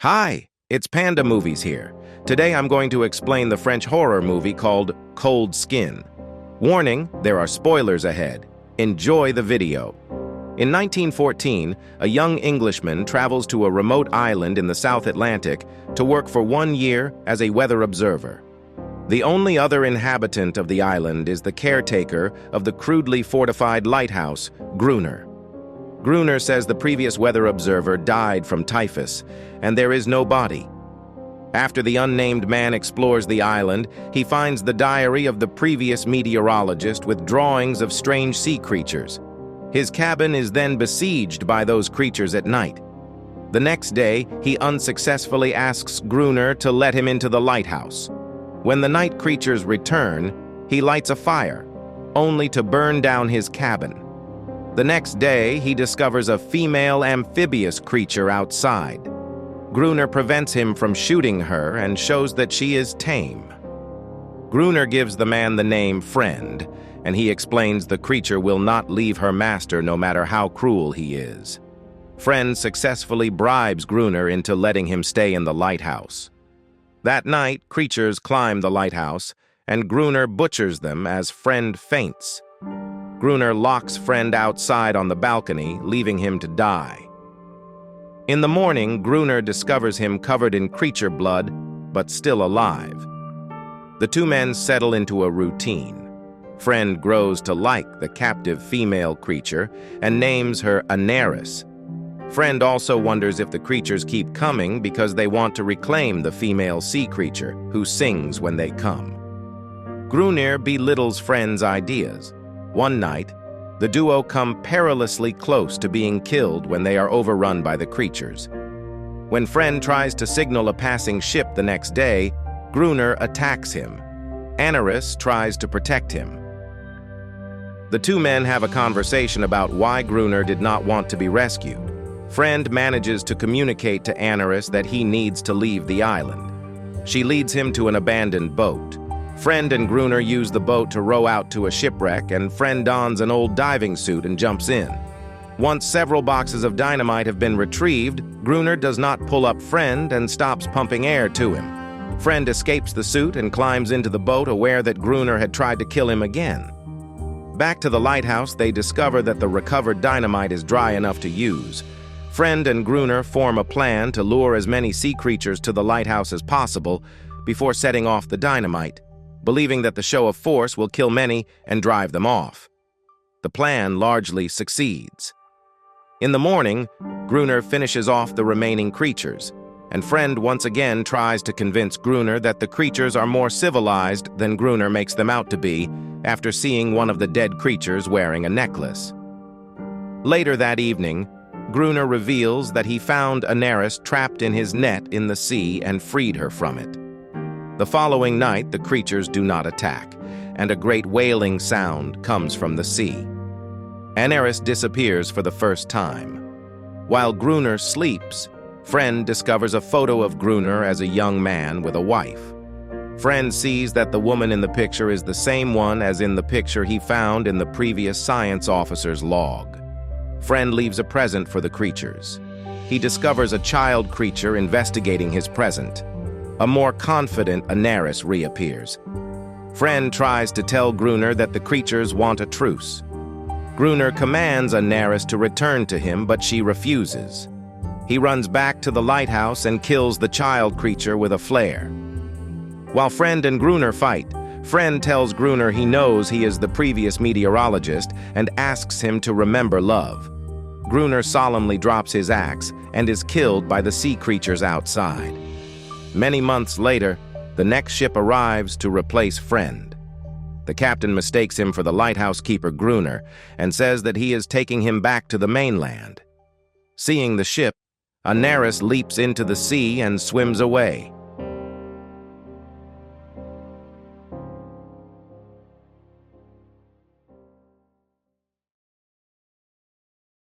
Hi, it's Panda Movies here. Today I'm going to explain the French horror movie called Cold Skin. Warning, there are spoilers ahead. Enjoy the video. In 1914, a young Englishman travels to a remote island in the South Atlantic to work for 1 year as a weather observer. The only other inhabitant of the island is the caretaker of the crudely fortified lighthouse, Gruner. Gruner says the previous weather observer died from typhus, and there is no body. After the unnamed man explores the island, he finds the diary of the previous meteorologist with drawings of strange sea creatures. His cabin is then besieged by those creatures at night. The next day, he unsuccessfully asks Gruner to let him into the lighthouse. When the night creatures return, he lights a fire, only to burn down his cabin. The next day, he discovers a female amphibious creature outside. Gruner prevents him from shooting her and shows that she is tame. Gruner gives the man the name Friend, and he explains the creature will not leave her master no matter how cruel he is. Friend successfully bribes Gruner into letting him stay in the lighthouse. That night, creatures climb the lighthouse, and Gruner butchers them as Friend faints. Gruner locks Friend outside on the balcony, leaving him to die. In the morning, Gruner discovers him covered in creature blood, but still alive. The two men settle into a routine. Friend grows to like the captive female creature and names her Anaris. Friend also wonders if the creatures keep coming because they want to reclaim the female sea creature, who sings when they come. Gruner belittles Friend's ideas. One night, the duo come perilously close to being killed when they are overrun by the creatures. When Friend tries to signal a passing ship the next day, Gruner attacks him. Anaris tries to protect him. The two men have a conversation about why Gruner did not want to be rescued. Friend manages to communicate to Anaris that he needs to leave the island. She leads him to an abandoned boat. Friend and Gruner use the boat to row out to a shipwreck, and Friend dons an old diving suit and jumps in. Once several boxes of dynamite have been retrieved, Gruner does not pull up Friend and stops pumping air to him. Friend escapes the suit and climbs into the boat, aware that Gruner had tried to kill him again. Back to the lighthouse, they discover that the recovered dynamite is dry enough to use. Friend and Gruner form a plan to lure as many sea creatures to the lighthouse as possible before setting off the dynamite, believing that the show of force will kill many and drive them off. The plan largely succeeds. In the morning, Gruner finishes off the remaining creatures, and Friend once again tries to convince Gruner that the creatures are more civilized than Gruner makes them out to be after seeing one of the dead creatures wearing a necklace. Later that evening, Gruner reveals that he found Anaris trapped in his net in the sea and freed her from it. The following night, the creatures do not attack, and a great wailing sound comes from the sea. Anaris disappears for the first time. While Gruner sleeps, Friend discovers a photo of Gruner as a young man with a wife. Friend sees that the woman in the picture is the same one as in the picture he found in the previous science officer's log. Friend leaves a present for the creatures. He discovers a child creature investigating his present. A more confident Anaris reappears. Friend tries to tell Gruner that the creatures want a truce. Gruner commands Anaris to return to him, but she refuses. He runs back to the lighthouse and kills the child creature with a flare. While Friend and Gruner fight, Friend tells Gruner he knows he is the previous meteorologist and asks him to remember love. Gruner solemnly drops his axe and is killed by the sea creatures outside. Many months later, the next ship arrives to replace Friend. The captain mistakes him for the lighthouse keeper Gruner and says that he is taking him back to the mainland. Seeing the ship, Anaris leaps into the sea and swims away.